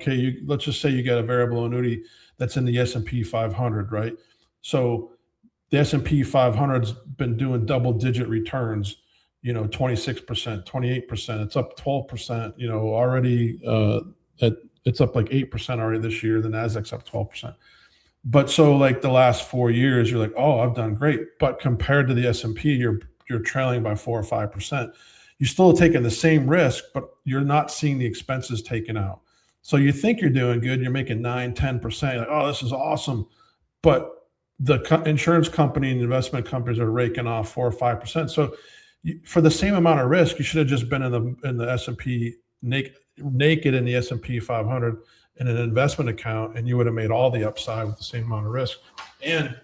okay, let's just say you get a variable annuity that's in the S&P 500, right? So the S&P 500's been doing double-digit returns, 26%, 28%. It's up 12%, already. It's up like 8% already this year. The Nasdaq's up 12%. But so like the last 4 years, you're like, oh, I've done great. But compared to the S&P, you're trailing by 4 or 5%. You're still taking the same risk, but you're not seeing the expenses taken out. So you think you're doing good. You're making 9, 10%. Like, oh, this is awesome. But the insurance company and investment companies are raking off 4 or 5%. So for the same amount of risk, you should have just been in the S&P naked in the S&P 500 in an investment account, and you would have made all the upside with the same amount of risk and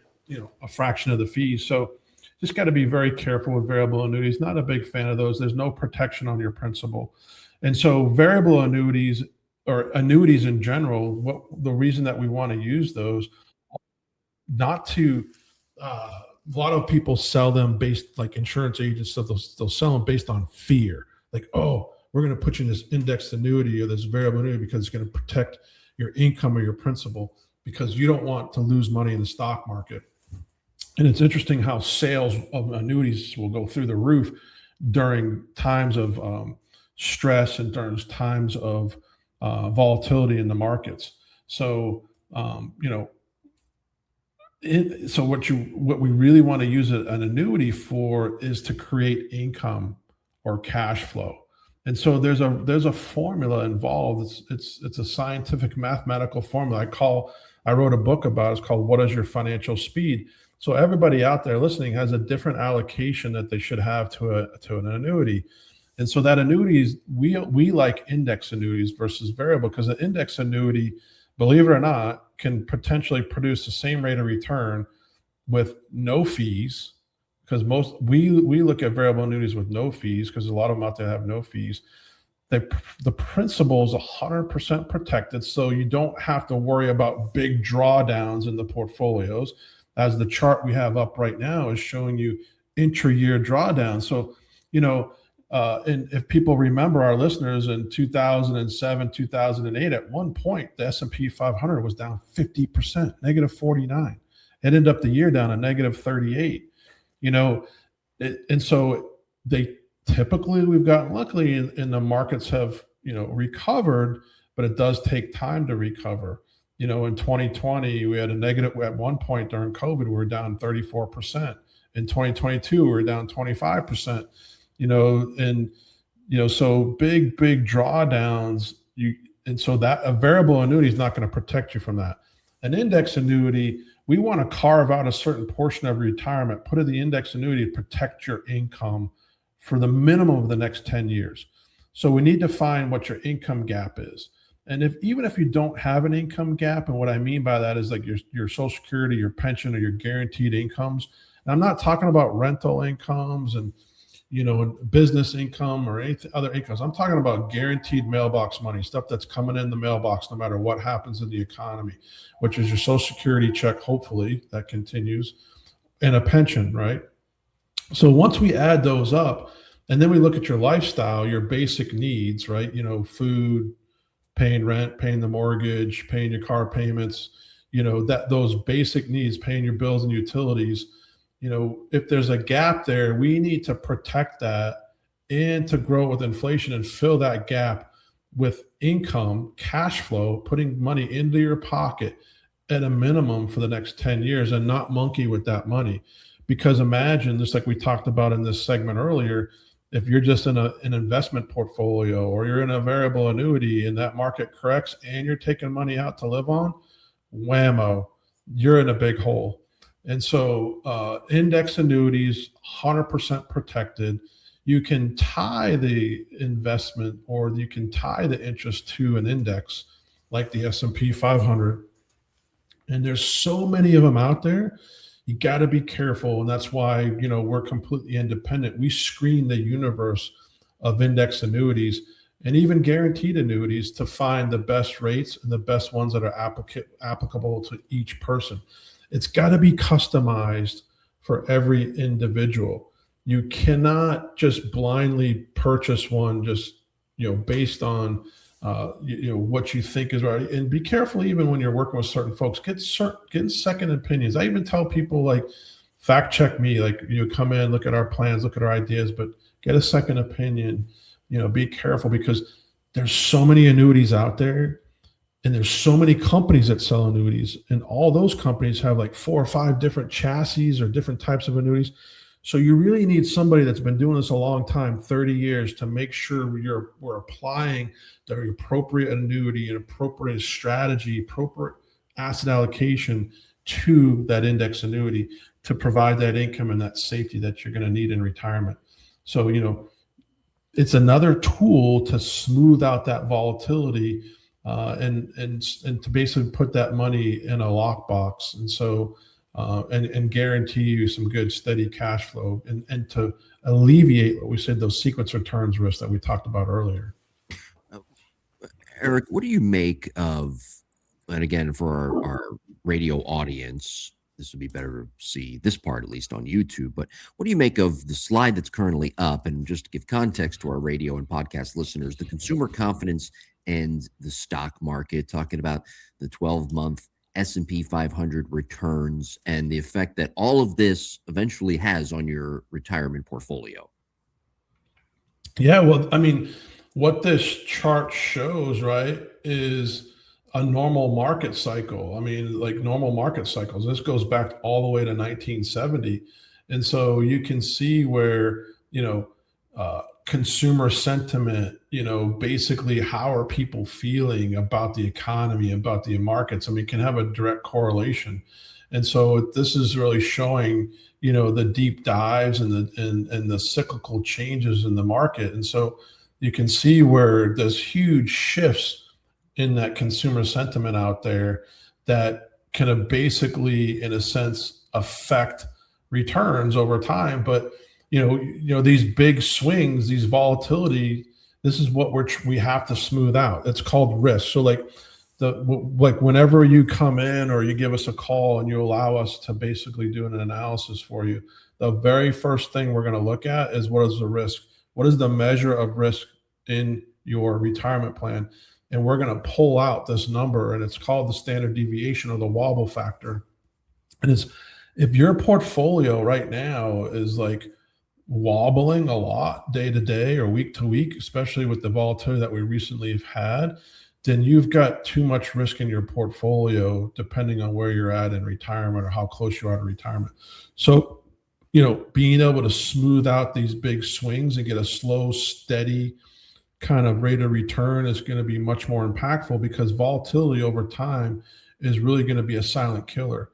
a fraction of the fees. So just got to be very careful with variable annuities. Not a big fan of those. There's no protection on your principal. And so variable annuities or annuities in general, the reason that we want to use those, not to a lot of people sell them based, like insurance agents, so they'll sell them based on fear. Like, oh, we're going to put you in this indexed annuity or this variable annuity because it's going to protect your income or your principal, because you don't want to lose money in the stock market. And it's interesting how sales of annuities will go through the roof during times of stress and during times of volatility in the markets. So, so what we really want to use an annuity for is to create income or cash flow. And so there's a formula involved. It's a scientific mathematical formula. I wrote a book about it. It's called What is Your Financial Speed? So everybody out there listening has a different allocation that they should have to an annuity. And so that annuities, we like index annuities versus variable, because an index annuity, believe it or not, can potentially produce the same rate of return with no fees. Because we look at variable annuities with no fees, because a lot of them out there have no fees. The principal is 100% protected, so you don't have to worry about big drawdowns in the portfolios, as the chart we have up right now is showing you intra-year drawdowns. So, and if people remember, our listeners, in 2007, 2008, at one point, the S&P 500 was down 50%, negative 49. It ended up the year down a negative 38. And so we've gotten luckily, and the markets have, recovered, but it does take time to recover. In 2020, we had a negative at one point during COVID, we were down 34%. In 2022, we were down 25%, so big drawdowns. And so that a variable annuity is not going to protect you from that. An index annuity, we want to carve out a certain portion of retirement, put in the index annuity to protect your income for the minimum of the next 10 years. So we need to find what your income gap is. And even if you don't have an income gap, and what I mean by that is like your Social Security, your pension, or your guaranteed incomes. And I'm not talking about rental incomes and business income or any other incomes. I'm talking about guaranteed mailbox money, stuff that's coming in the mailbox no matter what happens in the economy, which is your Social Security check, hopefully that continues, and a pension, right? So once we add those up, and then we look at your lifestyle, your basic needs, right? Food, paying rent, paying the mortgage, paying your car payments, those basic needs, paying your bills and utilities. If there's a gap there, we need to protect that and to grow with inflation and fill that gap with income, cash flow, putting money into your pocket at a minimum for the next 10 years and not monkey with that money. Because imagine, just like we talked about in this segment earlier, if you're just in an investment portfolio or you're in a variable annuity and that market corrects and you're taking money out to live on, whammo, you're in a big hole. And so index annuities, 100% protected. You can tie the investment or you can tie the interest to an index like the S&P 500. And there's so many of them out there. You got to be careful. And that's why, we're completely independent. We screen the universe of index annuities and even guaranteed annuities to find the best rates and the best ones that are applicable to each person. It's got to be customized for every individual. You cannot just blindly purchase one just, based on what you think is right, and be careful even when you're working with certain folks. Get second opinions. I even tell people, like, fact check me, like, come in, look at our plans, look at our ideas, but get a second opinion. Be careful, because there's so many annuities out there, and there's so many companies that sell annuities, and all those companies have like 4 or 5 different chassis or different types of annuities. So you really need somebody that's been doing this a long time, 30 years, to make sure we're applying the appropriate annuity and appropriate strategy, appropriate asset allocation to that index annuity to provide that income and that safety that you're going to need in retirement. So, it's another tool to smooth out that volatility, and to basically put that money in a lockbox. And so, and guarantee you some good steady cash flow, and to alleviate what we said, those sequence returns risks that we talked about earlier. Erick, what do you make of, and again, for our radio audience, this would be better to see this part at least on YouTube, but what do you make of the slide that's currently up? And just to give context to our radio and podcast listeners, the consumer confidence and the stock market, talking about the 12-month S&P 500 returns and the effect that all of this eventually has on your retirement portfolio. Yeah, well, I mean, what this chart shows, right, is a normal market cycle. I mean, like normal market cycles. This goes back all the way to 1970. And so you can see where, consumer sentiment, basically how are people feeling about the economy, about the markets. I mean, it can have a direct correlation. And so this is really showing, the deep dives and the cyclical changes in the market. And so you can see where there's huge shifts in that consumer sentiment out there that kind of basically, in a sense, affect returns over time. But these big swings, these volatility, this is what we have to smooth out. It's called risk. So like whenever you come in or you give us a call and you allow us to basically do an analysis for you, the very first thing we're going to look at is, what is the risk? What is the measure of risk in your retirement plan? And we're going to pull out this number, and it's called the standard deviation, or the wobble factor. And if your portfolio right now is like wobbling a lot day to day or week to week, especially with the volatility that we recently have had, then you've got too much risk in your portfolio, depending on where you're at in retirement or how close you are to retirement. So, being able to smooth out these big swings and get a slow, steady kind of rate of return is going to be much more impactful, because volatility over time is really going to be a silent killer.